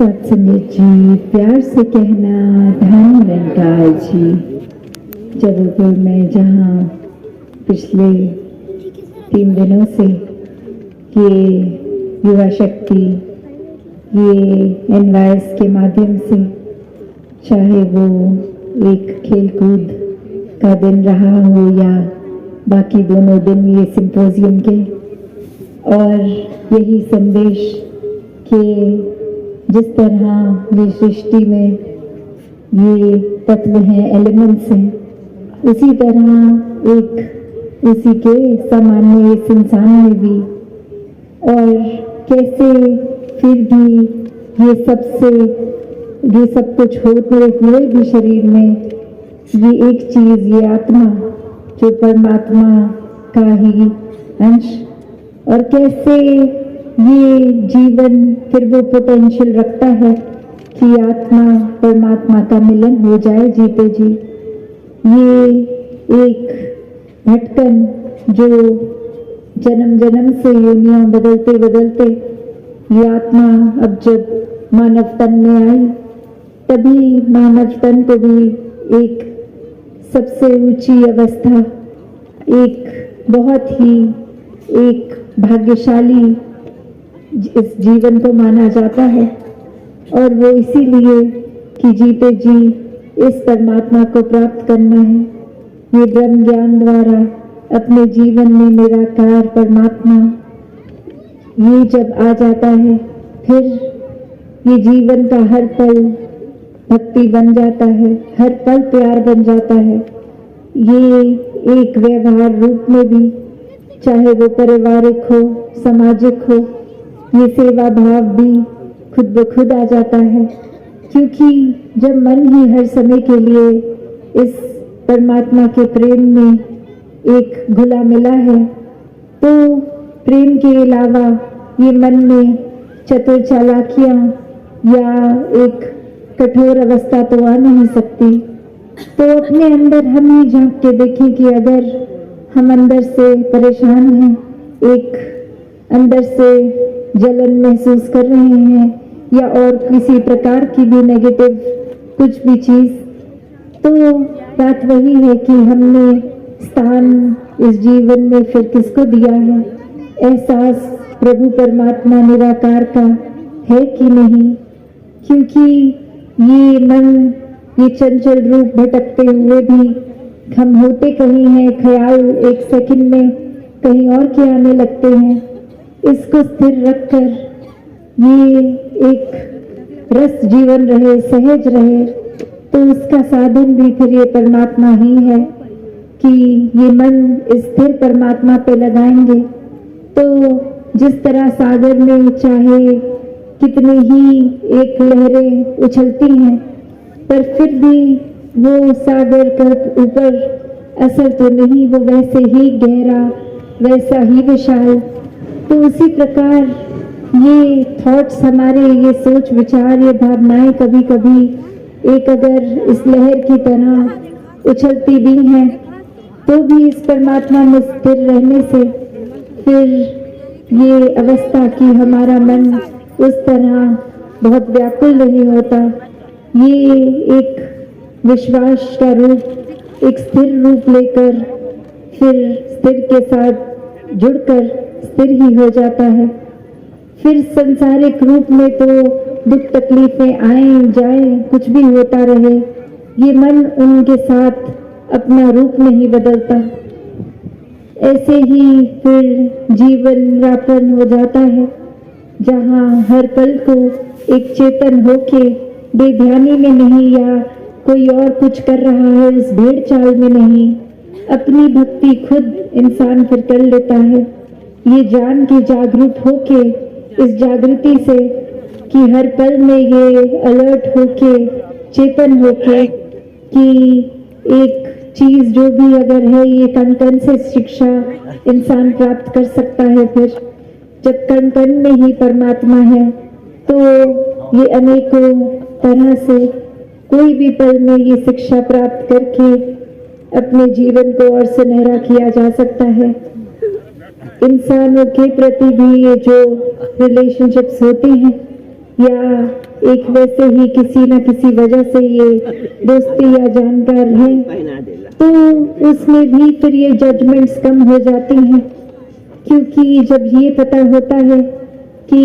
सत्संगत जी, प्यार से कहना धन निरंकार जी। जबलपुर में जहाँ पिछले 3 दिनों से ये युवा शक्ति, ये एनवाइस के माध्यम से, चाहे वो एक खेलकूद का दिन रहा हो या बाकी दोनों दिन ये सिंपोजियम के, और यही संदेश कि जिस तरह ये सृष्टि में ये तत्व हैं, एलिमेंट्स हैं, उसी तरह एक उसी के सामान्य इस इंसान में भी, और कैसे फिर भी ये सब कुछ होते हुए भी शरीर में ये एक चीज, ये आत्मा जो परमात्मा का ही अंश, और कैसे ये जीवन फिर वो पोटेंशियल रखता है कि आत्मा परमात्मा का मिलन हो जाए जीते जी। ये एक भटकन जो जन्म जन्म से योनियां बदलते बदलते ये आत्मा अब जब मानव तन में आई, तभी मानव तन को भी एक सबसे ऊंची अवस्था, एक बहुत ही एक भाग्यशाली इस जीवन को माना जाता है, और वो इसीलिए कि जीते जी इस परमात्मा को प्राप्त करना है। ये ब्रह्म ज्ञान द्वारा अपने जीवन में निराकार परमात्मा ये जब आ जाता है, फिर ये जीवन का हर पल भक्ति बन जाता है, हर पल प्यार बन जाता है। ये एक व्यवहार रूप में भी, चाहे वो पारिवारिक हो, सामाजिक हो, ये सेवा भाव भी खुद ब खुद आ जाता है, क्योंकि जब मन ही हर समय के लिए इस परमात्मा के प्रेम में एक घुला मिला है, तो प्रेम के अलावा ये मन में चतुर चालाकियां या एक कठोर अवस्था तो आ नहीं सकती। तो अपने अंदर हम ही झांक के देखें कि अगर हम अंदर से परेशान हैं, एक अंदर से जलन महसूस कर रहे हैं या और किसी प्रकार की भी नेगेटिव कुछ भी चीज, तो बात वही है कि हमने स्थान इस जीवन में फिर किसको दिया है। एहसास प्रभु परमात्मा निराकार का है कि नहीं, क्योंकि ये मन, ये चंचल रूप भटकते हुए भी हम होते कहीं हैं, ख्याल एक सेकंड में कहीं और के आने लगते हैं। इसको स्थिर रखकर ये एक रस जीवन रहे, सहज रहे, तो उसका साधन भी फिर ये परमात्मा ही है कि ये मन स्थिर परमात्मा पे लगाएंगे तो जिस तरह सागर में चाहे कितनी ही एक लहरें उछलती हैं, पर फिर भी वो सागर का ऊपर असर तो नहीं, वो वैसे ही गहरा, वैसा ही विशाल। तो उसी प्रकार ये थॉट्स हमारे, ये सोच विचार, ये भावनाएं कभी कभी एक अगर इस लहर की तरह उछलती भी हैं, तो भी इस परमात्मा में स्थिर रहने से फिर ये अवस्था की हमारा मन उस तरह बहुत व्याकुल नहीं होता। ये एक विश्वास का रूप, एक स्थिर रूप लेकर फिर स्थिर के साथ जुड़कर स्थिर ही हो जाता है। फिर संसारिक रूप में तो दुख तकलीफें आए जाए, कुछ भी होता रहे, ये मन उनके साथ अपना रूप नहीं बदलता। ऐसे ही फिर जीवन यापन हो जाता है, जहाँ हर पल को एक चेतन होके बेध्यानी में नहीं या कोई और कुछ कर रहा है इस भेड़ चाल में नहीं, अपनी भक्ति खुद इंसान फिर कर लेता है। ये जान के जागरूक होके, इस जागृति से कि हर पल में ये अलर्ट होके, चेतन होके कि एक चीज जो भी अगर है, ये कण कण से शिक्षा इंसान प्राप्त कर सकता है। फिर जब कण कण में ही परमात्मा है, तो ये अनेकों तरह से कोई भी पल में ये शिक्षा प्राप्त करके अपने जीवन को और सुनहरा किया जा सकता है। इंसानों के प्रति भी ये जो रिलेशनशिप्स होती हैं या एक वैसे ही किसी न किसी वजह से ये दोस्ती या जानकार है, तो उसमें भी फिर ये जजमेंट्स कम हो जाती हैं, क्योंकि जब ये पता होता है कि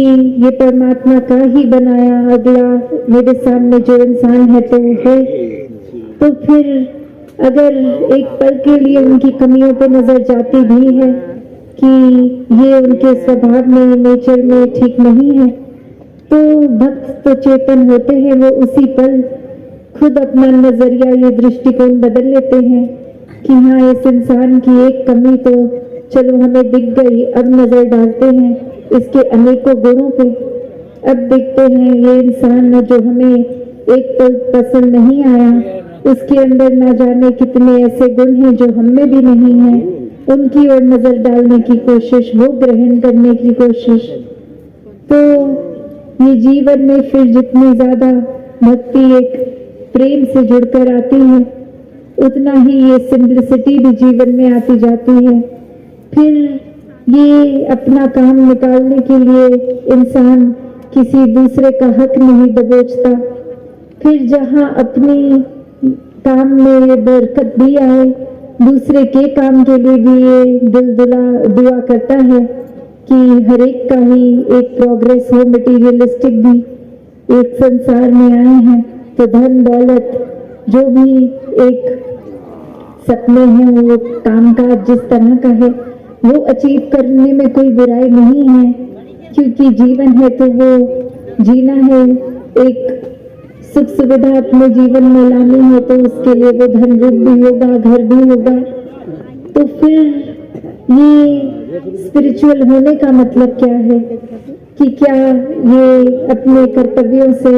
ये परमात्मा का ही बनाया अगला मेरे सामने जो इंसान है तो है, तो फिर अगर एक पल के लिए उनकी कमियों पर नजर जाती भी है कि ये उनके स्वभाव में, नेचर में ठीक नहीं है, तो भक्त तो चेतन होते हैं, वो उसी पल खुद अपना नजरिया, ये दृष्टिकोण बदल लेते हैं कि हाँ, इस इंसान की एक कमी तो चलो हमें दिख गई, अब नजर डालते हैं इसके अनेकों गुणों पे। अब देखते हैं ये इंसान जो हमें एक पल पसंद नहीं आया, उसके अंदर ना जाने कितने ऐसे गुण हैं जो हमें भी नहीं है, उनकी ओर नजर डालने की कोशिश, वो ग्रहण करने की कोशिश। तो ये जीवन में फिर जितनी ज्यादा भक्ति एक प्रेम से जुड़कर आती है, उतना ही ये सिंप्लिसिटी भी जीवन में आती जाती है। फिर ये अपना काम निकालने के लिए इंसान किसी दूसरे का हक नहीं दबोचता। फिर जहां अपनी काम में बरकत भी आए, दूसरे के काम के लिए भी ये दिल दुआ करता है कि हर एक का ही एक प्रोग्रेस हो, मटीरियलिस्टिक भी। एक संसार में आए हैं तो धन दौलत जो भी एक सपने हैं, वो कामकाज जिस तरह का है वो अचीव करने में कोई बुराई नहीं है, क्योंकि जीवन है तो वो जीना है, एक सुख सुविधा अपने जीवन में लानी है, तो उसके लिए वो धन रूप भी होगा, घर भी होगा। तो फिर ये स्पिरिचुअल होने का मतलब क्या है कि क्या ये अपने कर्तव्यों से,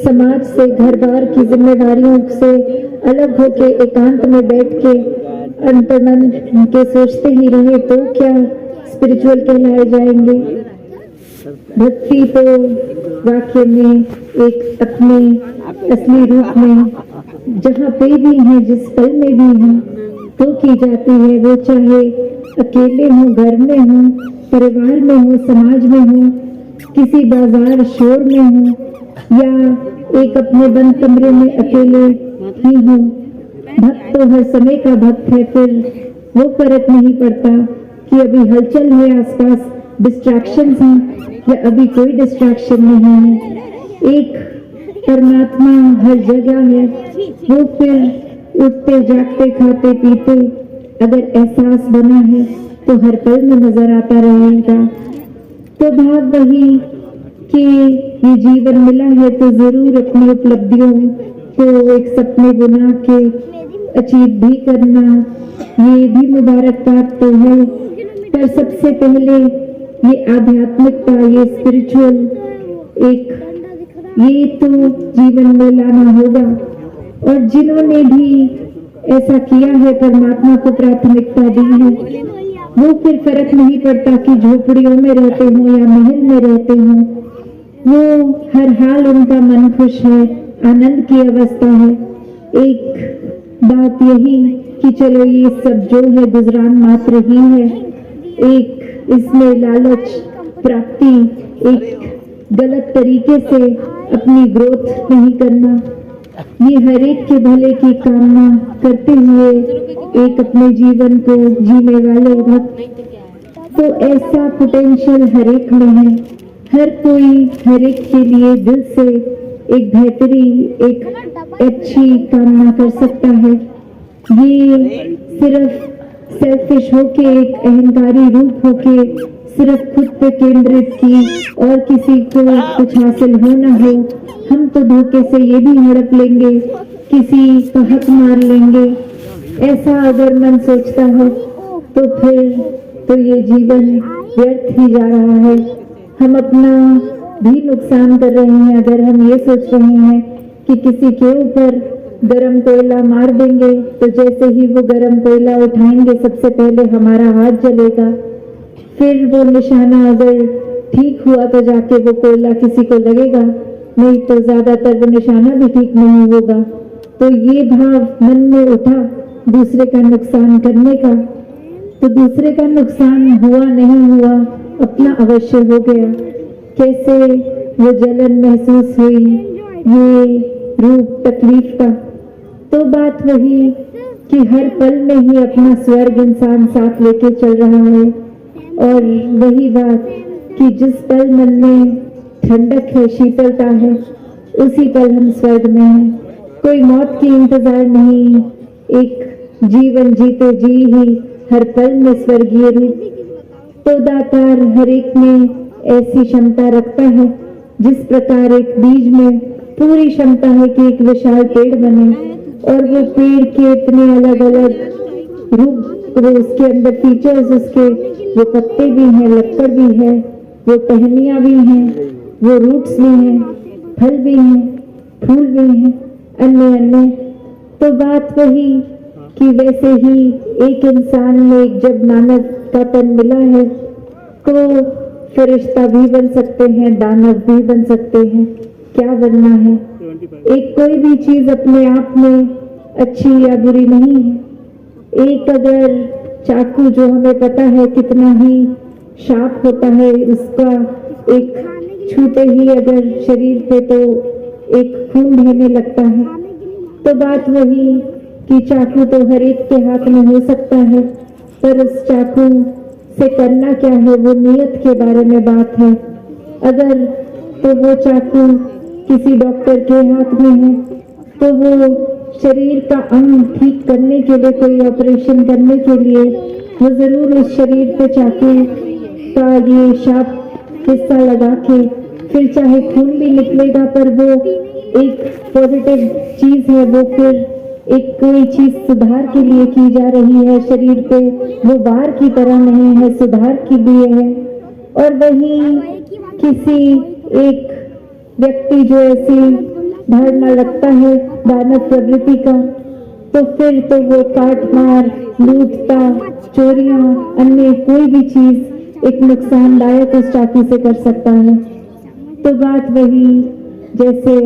समाज से, घर बार की जिम्मेदारियों से अलग होके एकांत में बैठ के अंतर्मन के सोचते ही रहे तो क्या स्पिरिचुअल कहलाए जाएंगे? भक्ति तो वाक्य में एक अपने असली रूप में जहाँ पे भी है, जिस पल में भी है तो की जाती है। वो चाहे अकेले हो, घर में हो, परिवार में हो, समाज में हो, किसी बाजार शोर में हो, या एक अपने बंद कमरे में अकेले ही हो। भक्त तो हर समय का भक्त है। फिर वो फर्क नहीं पड़ता कि अभी हलचल है आसपास, डिस्ट्रैक्शंस हैं या अभी कोई डिस्ट्रैक्शन नहीं है। एक परमात्मा हर जगह है। वो फिर उठते जागते खाते पीते अगर एहसास बना है तो हर पल में नजर आता रहेगा। तो भाव वही कि ये जीवन मिला है तो जरूर अपनी उपलब्धियों को एक सपने बना के अचीव भी करना, ये भी मुबारक बात तो है। पर सबसे पहले ये आध्यात्मिकता, ये स्पिरिचुअल एक ये तो जीवन में लाना होगा। और जिन्होंने भी ऐसा किया है, परमात्मा को प्राथमिकता दी है, वो फिर फर्क नहीं पड़ता कि झोपड़ियों में रहते हो या महल में रहते हो, वो हर हाल उनका मन खुश है, आनंद की अवस्था है। एक बात यही कि चलो ये सब जो है गुजरान मात्र ही है, एक इसमें लालच, प्राप्ति, एक गलत तरीके से अपनी ग्रोथ नहीं करना, ये हर एक के भले की कामना करते हुए एक अपने जीवन को जीने वाले भक्त। तो ऐसा पोटेंशियल हर एक में है। हर कोई हर एक के लिए दिल से एक बेहतरीन, एक अच्छी कामना कर सकता है। ये सिर्फ सेल्फिश होके, एक अहंकारी रूप होके सिर्फ खुद पे केंद्रित की और किसी को कुछ हासिल हो ना हो, हम तो धोखे से ये भी हड़प लेंगे, किसी का हक मार लेंगे, ऐसा अगर मन सोचता है तो फिर तो ये जीवन व्यर्थ ही जा रहा है। हम अपना भी नुकसान कर रहे हैं अगर हम ये सोच रहे हैं कि किसी के ऊपर गरम कोयला मार देंगे तो जैसे ही वो गरम कोयला उठाएंगे सबसे पहले हमारा हाथ जलेगा, फिर वो निशाना अगर ठीक हुआ तो जाके वो कोयला किसी को लगेगा, नहीं तो ज्यादातर वो निशाना भी ठीक नहीं होगा। तो ये भाव मन में उठा दूसरे का नुकसान करने का, तो दूसरे का नुकसान हुआ नहीं हुआ, अपना अवश्य हो गया, कैसे वो जलन महसूस हुई, ये रूप तकलीफ का। तो बात वही कि हर पल में ही अपना स्वर्ग इंसान साथ लेके चल रहा है। और वही बात कि जिस पल मन में ठंडक है, शीतलता है, उसी पल हम स्वर्ग में हैं। कोई मौत की इंतजार नहीं, एक जीवन जीते जी ही हर पल में स्वर्गीय रूप। तो दातार हर एक में ऐसी क्षमता रखता है, जिस प्रकार एक बीज में पूरी क्षमता है कि एक विशाल पेड़ बने, और वो पेड़ के इतने अलग अलग रूप, वो उसके अंदर फीचर्स, उसके वो पत्ते भी हैं, लकड़ भी है, वो टहनियाँ भी हैं, वो रूट्स भी हैं, फल भी हैं, फूल भी हैं, अन्य अन्य। तो बात वही कि वैसे ही एक इंसान में जब मानव का तन मिला है, तो फरिश्ता भी बन सकते हैं, दानव भी बन सकते हैं। क्या बनना है? एक कोई भी चीज अपने आप में अच्छी या बुरी नहीं है। एक अगर चाकू, जो हमें पता है कितना ही शार्प होता है, उसका एक छूते ही अगर शरीर पे तो एक खून बहने लगता है। तो बात वही कि चाकू तो हर एक के हाथ में हो सकता है, पर उस चाकू से करना क्या है, वो नियत के बारे में बात है। अगर तो वो चाकू किसी डॉक्टर के हाथ में है, तो वो शरीर का अंग ठीक करने के लिए, कोई ऑपरेशन करने के लिए, वो जरूर उस शरीर पे चाकू का ये शार्प हिस्सा लगा के, फिर चाहे खून भी निकलेगा, पर वो एक पॉजिटिव चीज है, वो फिर एक कोई चीज सुधार के लिए की जा रही है शरीर पे, वो बार की तरह नहीं है, सुधार के लिए है। और वही किसी एक व्यक्ति जो ऐसी धारणा रखता है दानव प्रवृत्ति का, तो फिर तो वो काट मार, लूटता, चोरियां, अन्य कोई भी चीज एक नुकसानदायक उस चाकू से कर सकता है। तो बात वही, जैसे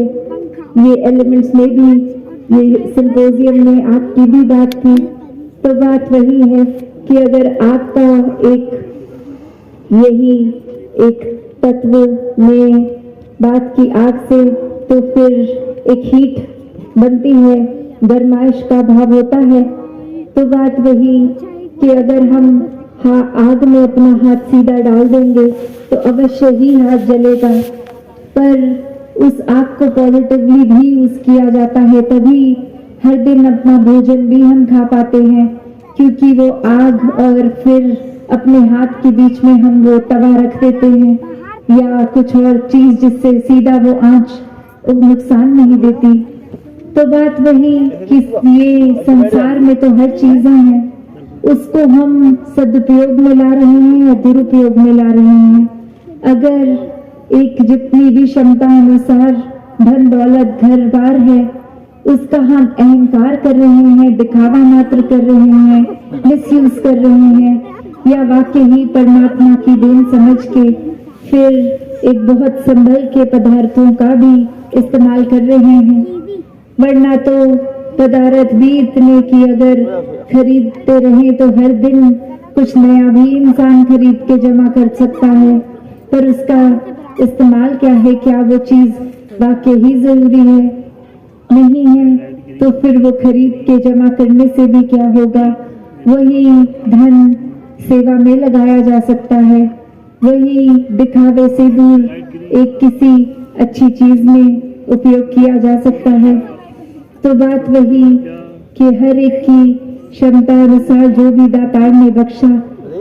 ये एलिमेंट्स में भी, ये सिंपोजियम में आग की भी बात थी, तो बात वही है कि अगर आग का यही एक तत्व में बात की आग से, तो फिर एक हीट बनती है, गर्माइश का भाव होता है। तो बात वही कि अगर हम आग में अपना हाथ सीधा डाल देंगे तो अवश्य ही हाथ जलेगा, पर उस आग को पॉजिटिवली भी यूज किया जाता है, तभी हर दिन अपना भोजन भी हम खा पाते हैं, क्योंकि वो आग और फिर अपने हाथ के बीच में हम वो तवा रख देते हैं या कुछ और चीज, जिससे सीधा वो आंच नुकसान नहीं देती। तो बात वही कि ये संसार में तो हर चीजें हैं, उसको हम सदुपयोग में ला रहे हैं या दुरुपयोग में ला रहे हैं। अगर एक जितनी भी क्षमता अनुसार धन दौलत घर बार है, उसका हम अहंकार कर रहे हैं, दिखावा मात्र कर रहे हैं, मिसयूज कर रहे हैं, या वाकई ही परमात्मा की देन समझ के फिर एक बहुत संभल के पदार्थों का भी इस्तेमाल कर रहे हैं। वरना तो पदार्थ भी इतने कि अगर खरीदते रहे तो हर दिन कुछ नया भी इंसान खरीद के जमा कर सकता है, पर उसका इस्तेमाल क्या है, क्या वो चीज वाकई ही जरूरी है, नहीं है, तो फिर वो खरीद के जमा करने से भी क्या होगा। वही धन सेवा में लगाया जा सकता है, वही दिखावे से दूर एक किसी अच्छी चीज में उपयोग किया जा सकता है। तो बात वही कि हर एक की क्षमता अनुसार जो भी दातार ने बख्शा,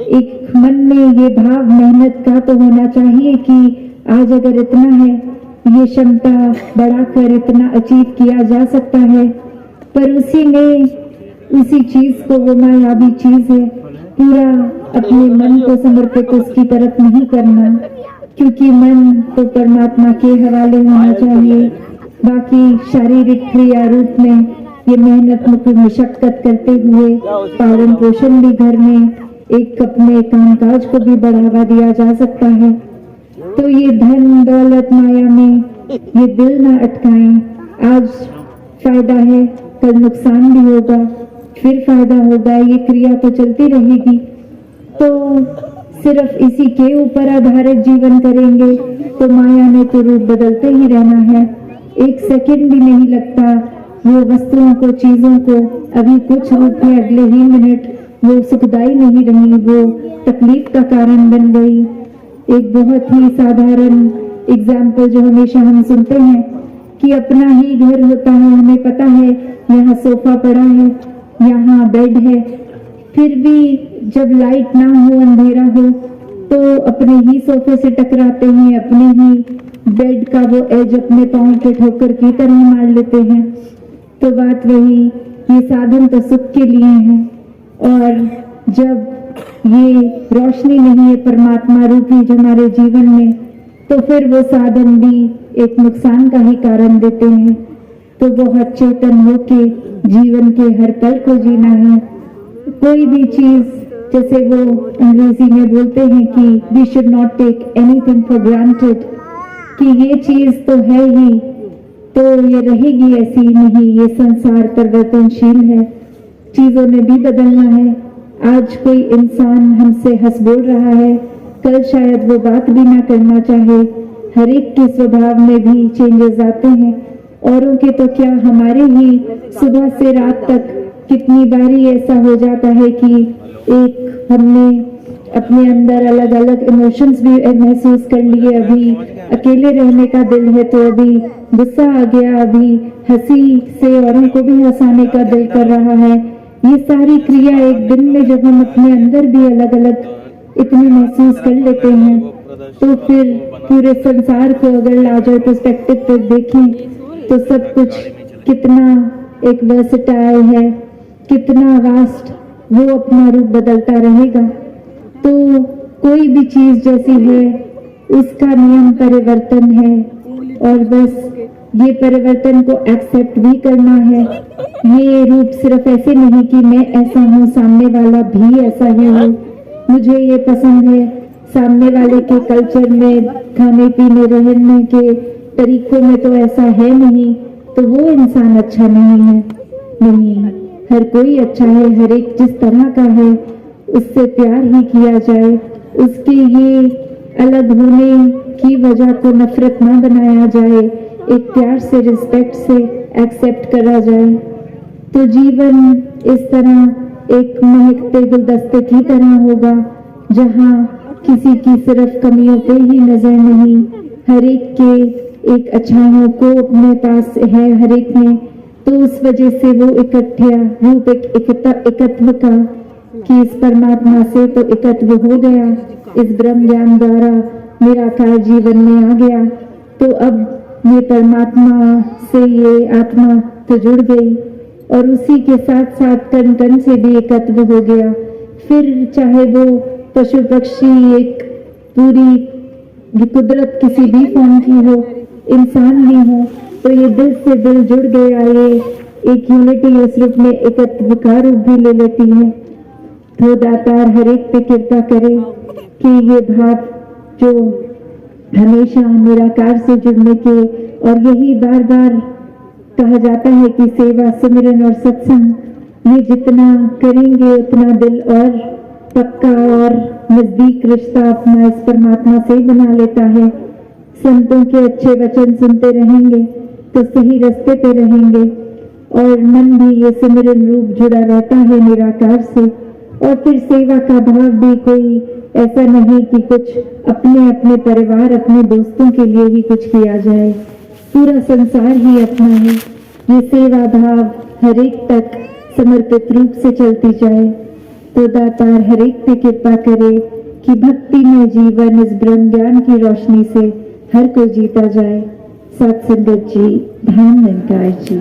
एक मन में ये भाव मेहनत का तो होना चाहिए कि आज अगर इतना है, ये क्षमता बढ़ाकर इतना अचीव किया जा सकता है, पर उसी में उसी चीज को, वो मायावी चीज है, पूरा अपने मन को समर्पित उसकी तरफ नहीं करना, क्योंकि मन तो परमात्मा के हवाले होना चाहिए। बाकी शारीरिक क्रिया रूप में ये मेहनत मशक्कत करते हुए पालन पोषण भी घर में एक अपने कामकाज को भी बढ़ावा दिया जा सकता है। तो ये धन दौलत माया में ये दिल ना अटकाएं। आज फायदा है, कल नुकसान भी होगा, फिर फायदा होगा, ये क्रिया तो चलती रहेगी। तो सिर्फ इसी के ऊपर आधारित जीवन करेंगे तो माया ने तो रूप बदलते ही रहना है। एक सेकंड भी नहीं लगता वो वस्तुओं को, चीजों को, अभी कुछ रूप है, अगले ही मिनट वो सुखदाई नहीं रही, वो तकलीफ का कारण बन गई। एक बहुत ही साधारण एग्जाम्पल जो हमेशा हम सुनते हैं कि अपना ही घर होता है, हमें पता है यहाँ सोफा पड़ा है, यहाँ बेड है, फिर भी जब लाइट ना हो, अंधेरा हो, तो अपने ही सोफे से टकराते हैं, अपने ही बेड का वो एज अपने पांव के ठोकर की तरह मार लेते हैं। तो बात वही, ये साधन तो सुख के लिए है, और जब ये रोशनी नहीं है परमात्मा रूपी जो हमारे जीवन में, तो फिर वो साधन भी एक नुकसान का ही कारण देते हैं। तो बहुत चेतन होके जीवन के हर पल को जीना है। कोई भी चीज, जैसे वो अंग्रेजी में बोलते हैं कि we should not take anything for granted, कि ये चीज तो है ही, तो ये रहेगी ऐसी नहीं, ये संसार परिवर्तनशील है, चीजों ने भी बदलना है। आज कोई इंसान हमसे हंस बोल रहा है, कल शायद वो बात भी ना करना चाहे। हर एक के स्वभाव में भी चेंजेस आते हैं, औरों के तो क्या, हमारे ही सुबह से रात तक कितनी बारी ऐसा हो जाता है कि एक हमने अपने अंदर अलग अलग इमोशंस भी महसूस कर लिए। अभी अकेले रहने का दिल है तो अभी गुस्सा आ गया, अभी हंसी से औरों को भी हंसाने का दिल कर रहा है। ये सारी क्रिया एक दिन में जब हम अपने अंदर भी अलग अलग इतनी महसूस कर लेते हैं, तो फिर पूरे संसार को अगर लार्जर पर्सपेक्टिव पर देखें तो सब कुछ कितना एक वर्सेटाइल है, कितना वास्ट, वो अपना रूप बदलता रहेगा। तो कोई भी चीज जैसी है उसका नियम परिवर्तन है, और बस ये परिवर्तन को एक्सेप्ट भी करना है। ये रूप सिर्फ ऐसे नहीं कि मैं ऐसा हूँ, सामने वाला भी ऐसा ही हो, मुझे ये पसंद है, सामने वाले के कल्चर में, खाने पीने रहने के तरीकों में तो ऐसा है नहीं, तो वो इंसान अच्छा नहीं है। नहीं, हर कोई अच्छा है, हर एक जिस तरह का है उससे प्यार ही किया जाए, उसके ये अलग होने की वजह को नफरत ना बनाया जाए, एक प्यार से, रिस्पेक्ट से एक्सेप्ट करा जाए। तो जीवन इस तरह एक महकते गुलदस्ते की तरह होगा, जहाँ किसी की सिर्फ कमियों पे ही नजर नहीं, हर एक के एक अच्छाइयों को अपने पास है हर एक में। तो उस वजह से वो इकट्ठा रूप एकत्व का, कि इस परमात्मा से तो एकत्व हो गया, इस ब्रह्म ज्ञान द्वारा निराकार जीवन में आ गया। तो अब ये परमात्मा से ये आत्मा तो जुड़ गई, और उसी के साथ साथ कण कण से भी एकत्व हो गया। फिर चाहे वो पशु पक्षी, एक पूरी कुदरत किसी भी फॉर्म की हो, इंसान भी हो, तो ये दिल से दिल जुड़ गया, ये एक यूनिटी उस रूप में एकत्व का रूप भी ले लेती है। तो दातार हर एक पे कृपा करे कि ये भाव जो हमेशा निराकार से जुड़ने के, और यही बार बार कहा जाता है कि सेवा, सिमरन और सत्संग, ये जितना करेंगे उतना दिल और पक्का और नजदीक रिश्ता अपना इस परमात्मा से बना लेता है। संतों के अच्छे वचन सुनते रहेंगे तो सही रास्ते पे रहेंगे, और मन भी ये सिमरन रूप जुड़ा रहता है निराकार से। और फिर सेवा का भाव भी कोई ऐसा नहीं कि कुछ अपने अपने परिवार, अपने दोस्तों के लिए ही कुछ किया जाए, पूरा संसार ही अपना है। ये सेवा भाव हर एक तक समर्पित रूप से चलती जाए। तो दातार हर एक पे कृपा करे कि भक्ति में जीवन इस ब्रह्म ज्ञान की रोशनी से हर को जीता जाए। सत्संगत जी, धाम निरंकार जी।